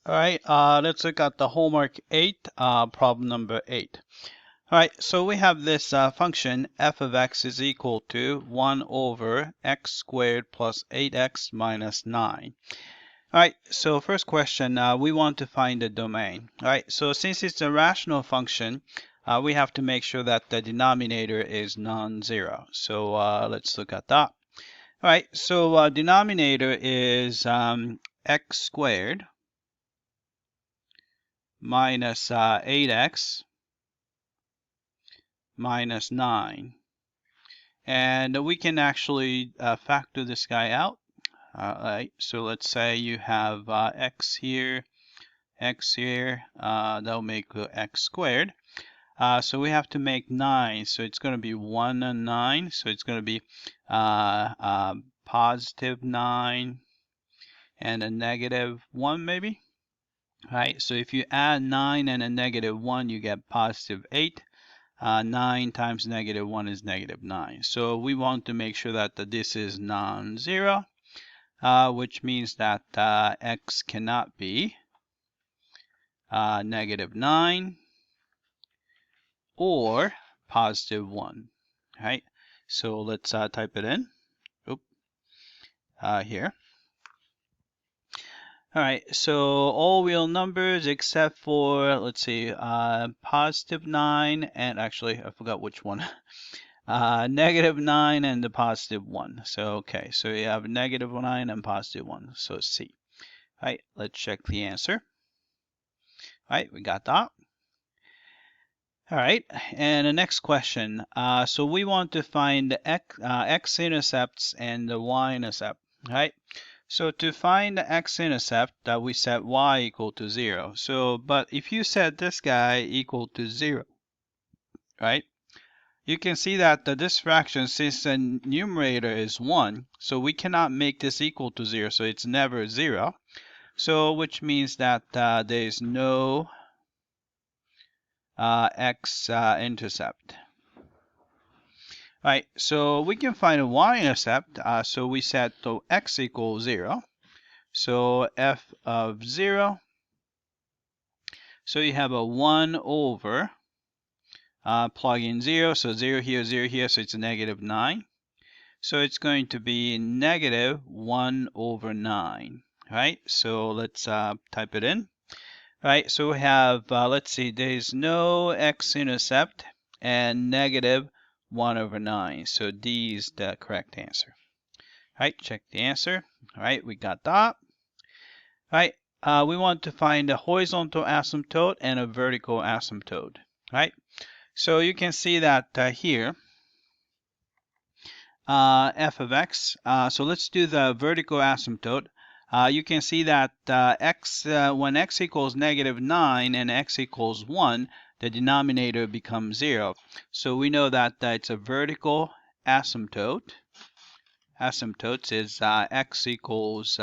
All right, let's look at the homework 8, problem number 8. All right, so we have this function f of x is equal to 1 over x squared plus 8x minus 9. All right, so first question, we want to find the domain. All right, so since it's a rational function, we have to make sure that the denominator is non-zero. So let's look at that. All right, so denominator is x squared minus 8x minus 9. And we can actually factor this guy out. Alright, so let's say you have x here, that'll make x squared. So we have to make 9, so it's going to be 1 and 9, so it's going to be positive 9 and a negative 1 maybe. Right, so if you add 9 and a negative 1, you get positive 8. 9 times negative 1 is negative 9. So we want to make sure that this is non-zero, which means that x cannot be negative 9 or positive 1. Right? So let's type it in here. All right, so all real numbers except for, let's see, positive 9 and actually I forgot which one. Negative 9 and the positive 1. So, okay, so you have negative 9 and positive 1. So C. All right, let's check the answer. All right, we got that. All right, and the next question. So we want to find the x-intercepts and the y-intercept. All right. So to find the x-intercept, we set y equal to 0. So, but if you set this guy equal to 0, right? You can see that this fraction, since the numerator is 1, so we cannot make this equal to 0, so it's never 0. So, which means that there is no x-intercept. Right, so we can find a y-intercept, so we set the x equals 0. So f of 0, so you have a 1 over, plug in 0, so 0 here, so it's a negative 9. So it's going to be negative 1 over 9, right? So let's type it in. Right, so we have, let's see, there's no x-intercept and negative 1 over 9. So D is the correct answer. All right, check the answer. All right, we got that. All right, we want to find a horizontal asymptote and a vertical asymptote. All right, so you can see that here, f of x. So let's do the vertical asymptote. You can see that when x equals negative 9 and x equals 1, the denominator becomes 0. So we know that it's a vertical asymptote. Asymptotes is x equals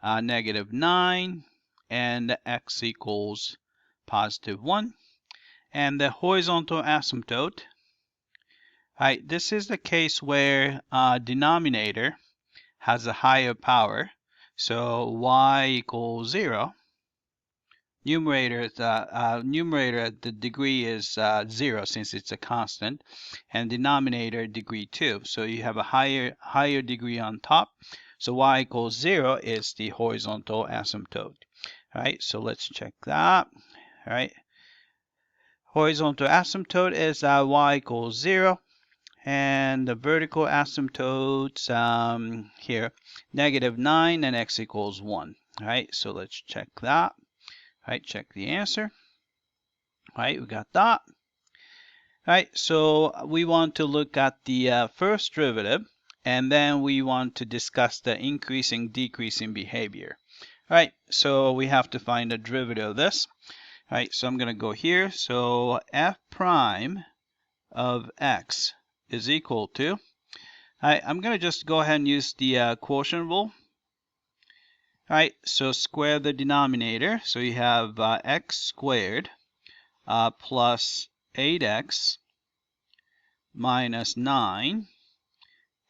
negative 9 and x equals positive 1. And the horizontal asymptote, right, this is the case where denominator has a higher power. So y equals 0. Numerator, the degree is 0 since it's a constant, and denominator degree 2. So you have a higher degree on top. So y equals 0 is the horizontal asymptote. All right, so let's check that. All right, horizontal asymptote is y equals 0. And the vertical asymptotes here, negative 9 and x equals 1. All right, so let's check that. All right, check the answer. All right, we got that. All right, so we want to look at the first derivative, and then we want to discuss the increasing, decreasing behavior. All right, so we have to find the derivative of this. All right, so I'm going to go here. So f prime of x is equal to, I'm going to just go ahead and use the quotient rule. All right, so square the denominator. So you have x squared plus 8x minus 9,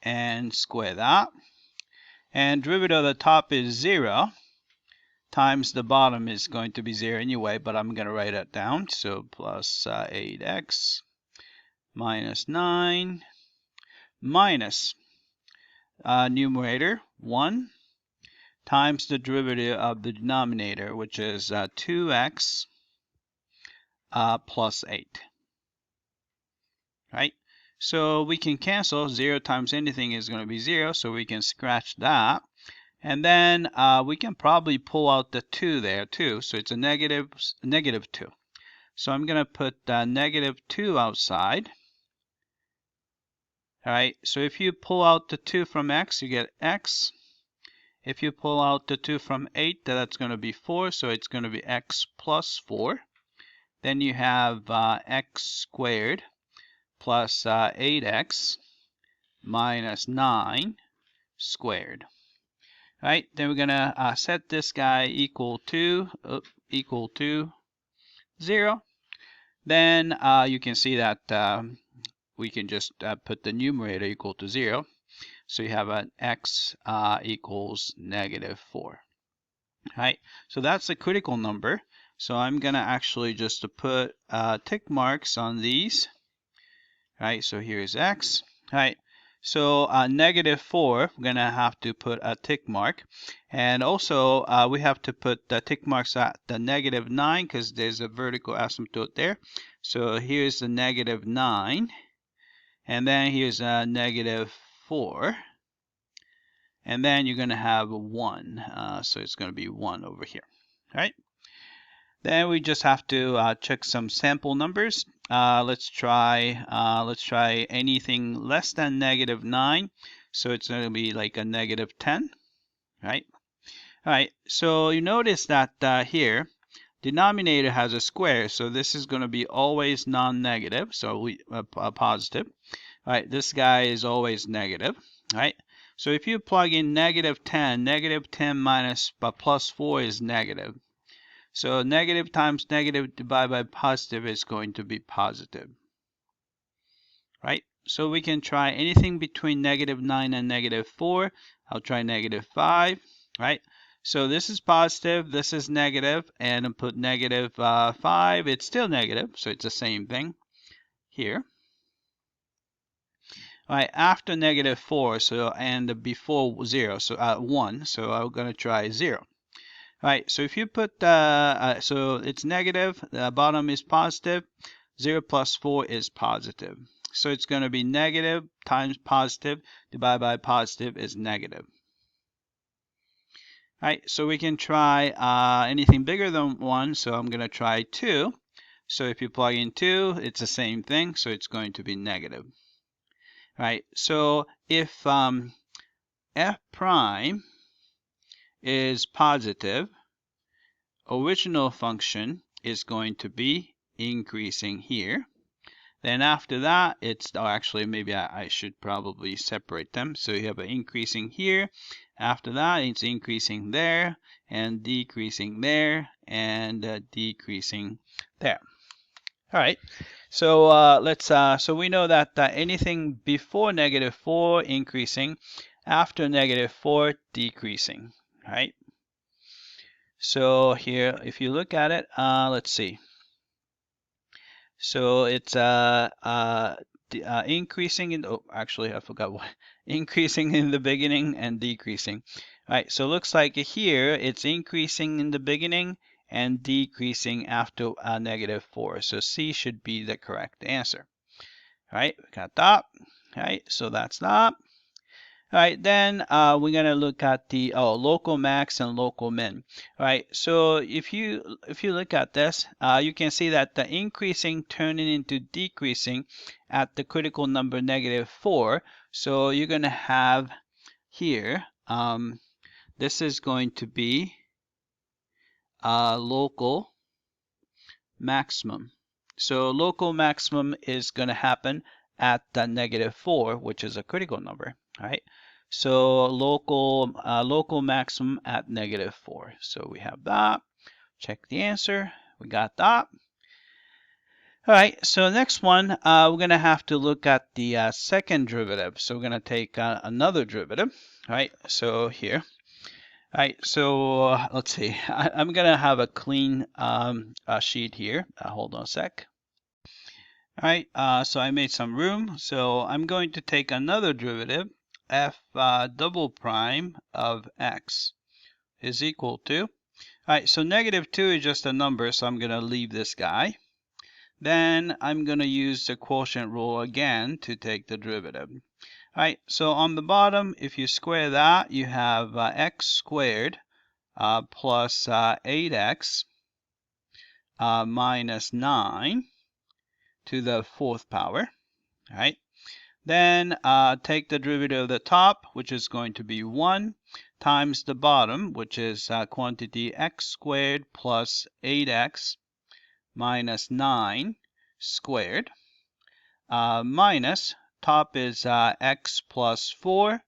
and square that. And derivative of the top is 0. times the bottom is going to be 0 anyway, but I'm going to write it down. So plus 8x minus 9 minus numerator 1 times the derivative of the denominator, which is 2x plus 8. Right? So we can cancel. 0 times anything is going to be 0, so we can scratch that. And then we can probably pull out the 2 there too. So it's a negative 2. So I'm going to put negative 2 outside. All right, so if you pull out the 2 from x, you get x. If you pull out the 2 from 8, that's going to be 4, so it's going to be x plus 4. Then you have x squared plus 8x minus 9 squared. All right, then we're going to set this guy equal to 0. Then you can see that we can just put the numerator equal to 0. So you have an x equals negative 4. All right, so that's a critical number. So I'm going to actually just put tick marks on these. All right, so here's x. All right, so negative 4, we're going to have to put a tick mark. And also, we have to put the tick marks at the negative 9 because there's a vertical asymptote there. So here's the negative 9. And then here's a negative 4. And then you're going to have 1. So it's going to be 1 over here. All right. Then we just have to check some sample numbers. Let's try anything less than negative 9. So it's going to be like a negative 10. Right. All right. So you notice that here, denominator has a square. So this is going to be always non-negative. So we positive. All right. This guy is always negative. All right. So if you plug in negative 10 minus plus 4 is negative. So negative times negative divided by positive is going to be positive. Right? So we can try anything between negative 9 and negative 4. I'll try negative 5. Right? So this is positive, this is negative, and I'll put negative 5. It's still negative, so it's the same thing here. All right, after negative 4, so and before 0, so 1, so I'm going to try 0. All right, so if you put, so it's negative, the bottom is positive, 0 plus 4 is positive. So it's going to be negative times positive divided by positive is negative. All right, so we can try anything bigger than 1, so I'm going to try 2. So if you plug in 2, it's the same thing, so it's going to be negative. Right, so if f prime is positive, original function is going to be increasing here. Then after that, it's, oh, actually maybe I should probably separate them. So you have an increasing here. After that, it's increasing there and decreasing there and decreasing there. All right. So so we know that anything before negative 4 increasing, after negative 4 decreasing, right? So here, if you look at it, let's see. So it's increasing in, oh, actually I forgot what, increasing in the beginning and decreasing. All right, so it looks like here it's increasing in the beginning and decreasing after negative 4. So C should be the correct answer. All right, we got that. All right, so that's that. All right, then we're gonna look at the local max and local min. All right, so if you look at this, you can see that the increasing turning into decreasing at the critical number negative 4. So you're gonna have here, this is going to be local maximum. So local maximum is going to happen at the negative 4, which is a critical number. All right. So local maximum at negative 4. So we have that. Check the answer. We got that. All right. So next one, we're going to have to look at the second derivative. So we're going to take another derivative. All right. So here. All right, so let's see. I'm gonna have a clean sheet here. Hold on a sec. All right, so I made some room. So I'm going to take another derivative, f double prime of x is equal to. All right, so -2 is just a number, so I'm gonna leave this guy. Then I'm gonna use the quotient rule again to take the derivative. All right, so on the bottom, if you square that, you have x squared plus 8x minus 9 to the 4th power. All right. Then take the derivative of the top, which is going to be 1, times the bottom, which is quantity x squared plus 8x minus 9 squared, minus top is x plus 4,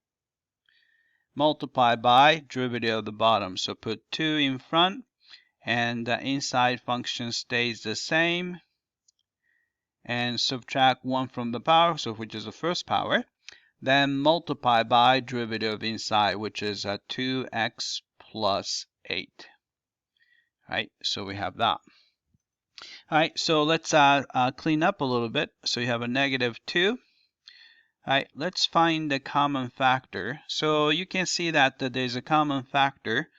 multiplied by derivative of the bottom. So put 2 in front, and the inside function stays the same, and subtract 1 from the power, so which is the first power, then multiply by derivative inside, which is 2x plus 8. All right, so we have that. All right, so let's clean up a little bit. So you have a -2. All right, let's find the common factor. So you can see that there's a common factor,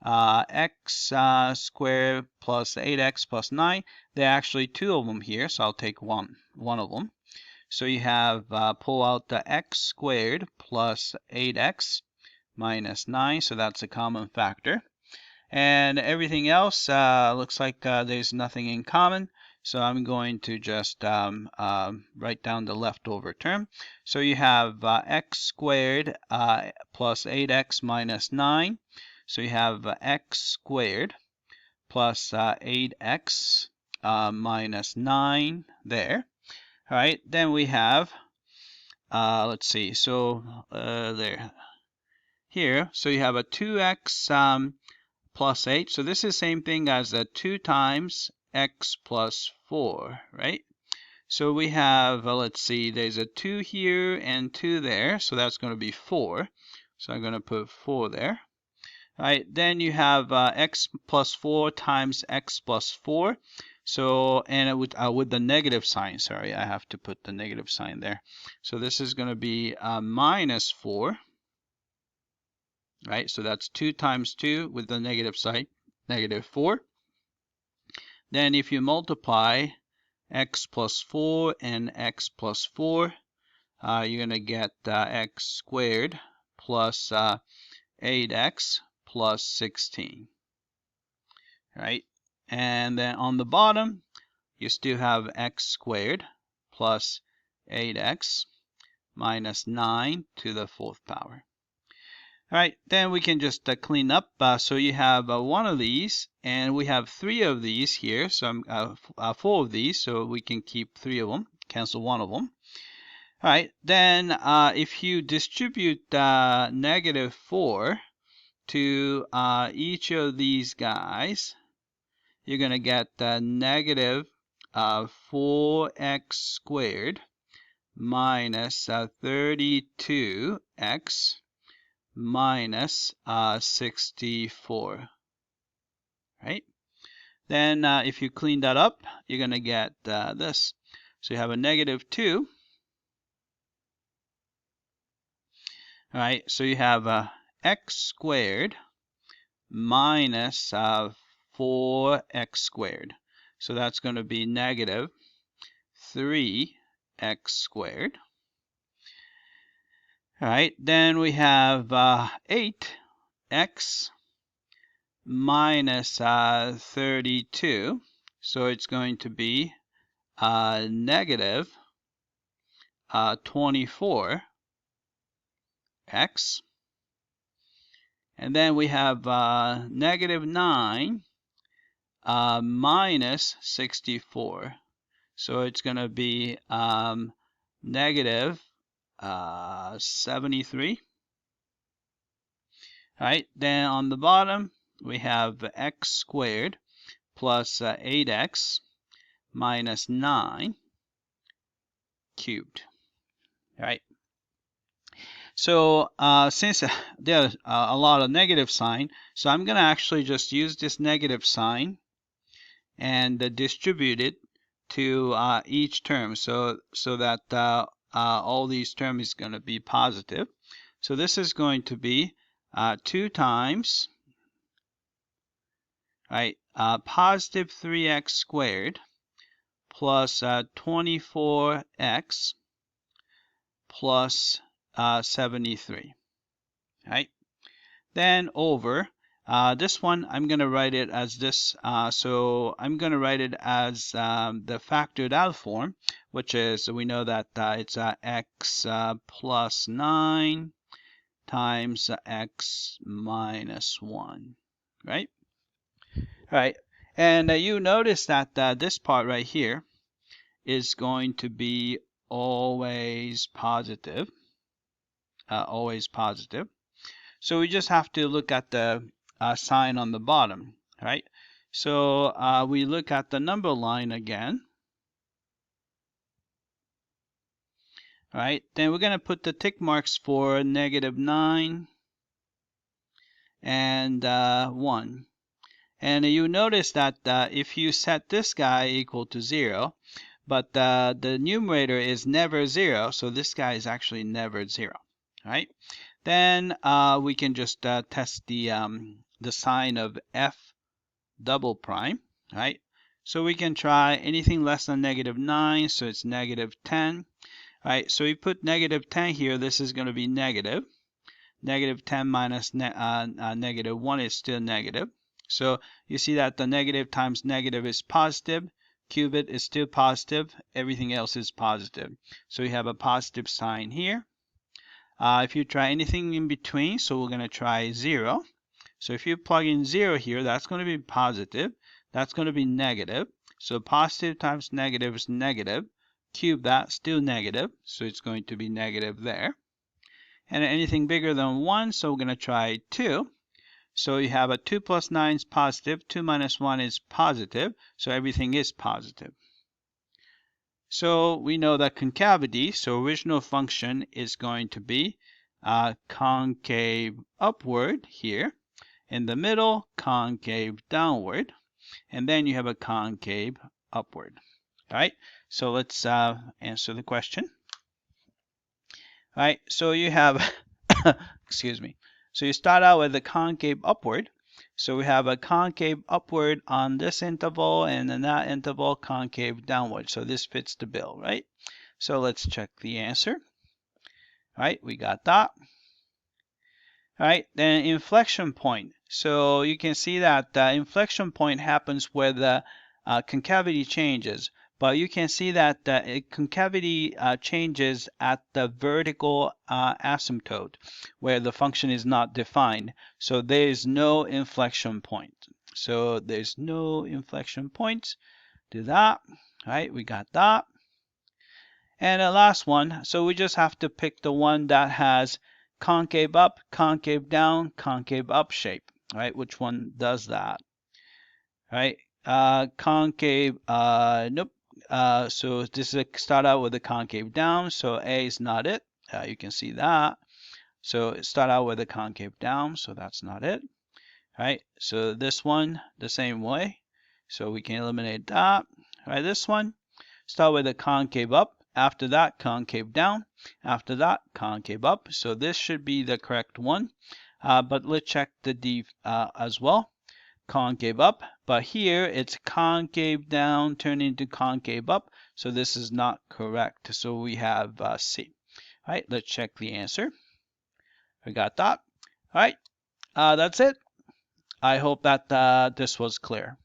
x squared plus 8x plus 9. There are actually 2 of them here, so I'll take one of them. So you have pull out the x squared plus 8x minus 9, so that's a common factor. And everything else looks like there's nothing in common, so I'm going to just write down the leftover term. So you have x squared plus 8x minus 9. So you have x squared plus 8x minus 9 there. All right, then we have, let's see, so there, here, so you have a 2x plus 8. So this is the same thing as a 2 times x plus 4, right? So we have, let's see, there's a 2 here and 2 there, so that's going to be 4. So I'm going to put 4 there. All right, then you have x plus 4 times x plus 4. So, and with the negative sign, sorry, I have to put the negative sign there. So this is going to be minus 4. Right, so that's 2 times 2 with the negative sign, -4. Then if you multiply x plus 4 and x plus 4, you're going to get x squared plus 8x plus 16. Right, and then on the bottom, you still have x squared plus 8x minus 9 to the 4th power. All right, then we can just clean up. So you have one of these, and we have 3 of these here. So 4 of these, so we can keep 3 of them, cancel one of them. All right, then if you distribute -4 to each of these guys, you're going to get negative 4x squared minus 32x minus 64, right? Then if you clean that up, you're going to get this. So you have a -2. All right, so you have x squared minus 4x squared. So that's going to be negative 3x squared. All right, then we have 8x minus 32. So it's going to be negative 24x. And then we have -9 minus 64. So it's going to be negative 73. All right, then on the bottom, we have x squared plus 8x minus 9 cubed. All right. So since there's a lot of negative sign, so I'm going to actually just use this negative sign and distribute it to each term, so that all these terms is going to be positive. So this is going to be 2 times, right, positive 3x squared plus 24x plus 73, right? Then over this one, I'm going to write it as this. So I'm going to write it as the factored out form, which is, we know that it's x plus 9 times x minus 1, right? Right. And you notice that this part right here is going to be always positive. Always positive. So we just have to look at the sign on the bottom, right? So we look at the number line again, right? Then we're going to put the tick marks for -9 and 1. And you notice that if you set this guy equal to 0, but the numerator is never 0, so this guy is actually never 0, right? Then we can just test the sign of f double prime, right? So we can try anything less than -9, so it's -10, right? So we put -10 here, this is going to be negative. -10 minus -1 is still negative. So you see that the negative times negative is positive, cubit is still positive, everything else is positive. So we have a positive sign here. If you try anything in between, so we're going to try 0. So if you plug in 0 here, that's going to be positive. That's going to be negative. So positive times negative is negative. Cube that, still negative. So it's going to be negative there. And anything bigger than 1, so we're going to try 2. So you have a 2 plus 9 is positive. 2 minus 1 is positive. So everything is positive. So we know that concavity, so original function is going to be concave upward here. In the middle, concave downward. And then you have a concave upward. All right, so let's answer the question. All right, so you have, excuse me. So you start out with the concave upward. So we have a concave upward on this interval, and in that interval, concave downward. So this fits the bill, right? So let's check the answer. All right, we got that. All right, then inflection point. So you can see that the inflection point happens where the concavity changes. But you can see that the concavity changes at the vertical asymptote, where the function is not defined. So there is no inflection point. So there's no inflection points. Do that. All right, we got that. And the last one, so we just have to pick the one that has concave up, concave down, concave up shape. Right, which one does that? Right, concave, nope. So this is start out with a concave down, so A is not it. You can see that. So start out with a concave down, so that's not it. Right, so this one the same way. So we can eliminate that. Right, this one start with a concave up. After that, concave down. After that, concave up. So this should be the correct one. But let's check the D as well. Concave up, but here it's concave down turned into concave up, so this is not correct. So we have C. All right, let's check the answer. We got that. All right, that's it. I hope that this was clear.